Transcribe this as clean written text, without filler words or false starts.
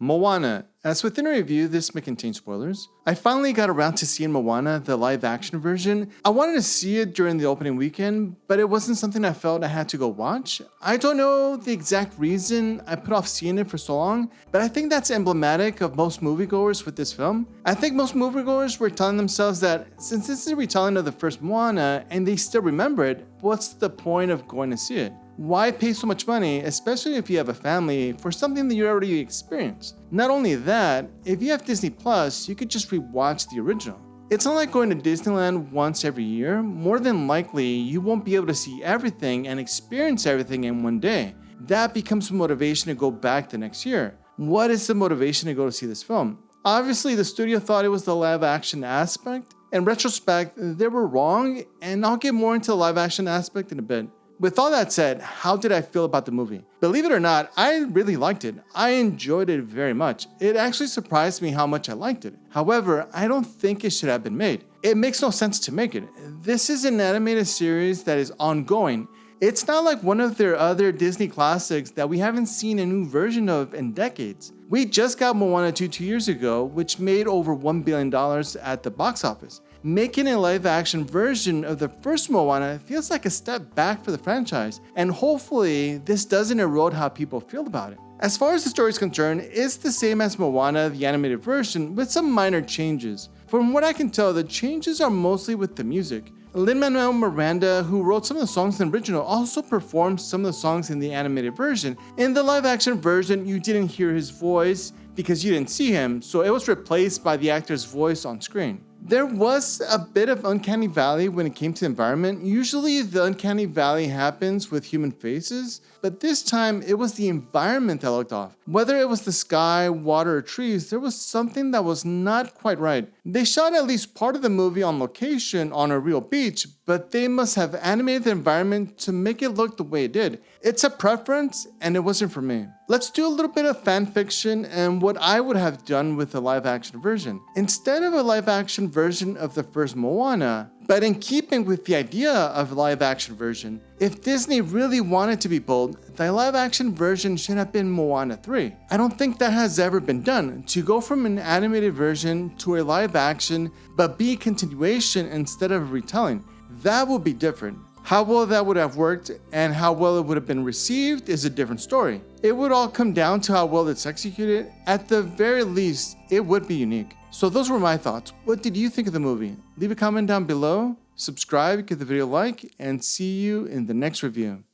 Moana. As within a review, this may contain spoilers. I finally got around to seeing Moana, the live action version. I wanted to see it during the opening weekend, but it wasn't something I felt I had to go watch. I don't know the exact reason I put off seeing it for so long, but I think that's emblematic of most moviegoers with this film. I think most moviegoers were telling themselves that since this is a retelling of the first Moana and they still remember it, what's the point of going to see it? Why pay so much money, especially if you have a family, for something that you already experienced? Not only that, if you have Disney Plus, you could just rewatch the original. It's not like going to Disneyland once every year. More than likely, you won't be able to see everything and experience everything in one day. That becomes a motivation to go back the next year. What is the motivation to go to see this film? Obviously, the studio thought it was the live action aspect. In retrospect, they were wrong, and I'll get more into the live action aspect in a bit. With all that said, how did I feel about the movie? Believe it or not, I really liked it. I enjoyed it very much. It actually surprised me how much I liked it. However, I don't think it should have been made. It makes no sense to make it. This is an animated series that is ongoing. It's not like one of their other Disney classics that we haven't seen a new version of in decades. We just got Moana 2 years ago, which made over $1 billion at the box office. Making a live-action version of the first Moana feels like a step back for the franchise, and hopefully this doesn't erode how people feel about it. As far as the story is concerned, it's the same as Moana, the animated version, with some minor changes. From what I can tell, the changes are mostly with the music. Lin-Manuel Miranda, who wrote some of the songs in the original, also performed some of the songs in the animated version. In the live-action version, you didn't hear his voice because you didn't see him, so it was replaced by the actor's voice on screen. There was a bit of uncanny valley when it came to the environment. Usually the uncanny valley happens with human faces, but this time it was the environment that looked off. Whether it was the sky, water, or trees, there was something that was not quite right. They shot at least part of the movie on location on a real beach, but they must have animated the environment to make it look the way it did. It's a preference, and it wasn't for me. Let's do a little bit of fan fiction and what I would have done with a live action version. Instead of a live action version of the first Moana, but in keeping with the idea of a live action version, if Disney really wanted to be bold, the live action version should have been Moana 3. I don't think that has ever been done, to go from an animated version to a live action, but be a continuation instead of a retelling. That would be different. How well that would have worked and how well it would have been received is a different story. It would all come down to how well it's executed. At the very least, it would be unique. So those were my thoughts. What did you think of the movie? Leave a comment down below, subscribe, give the video a like, and see you in the next review.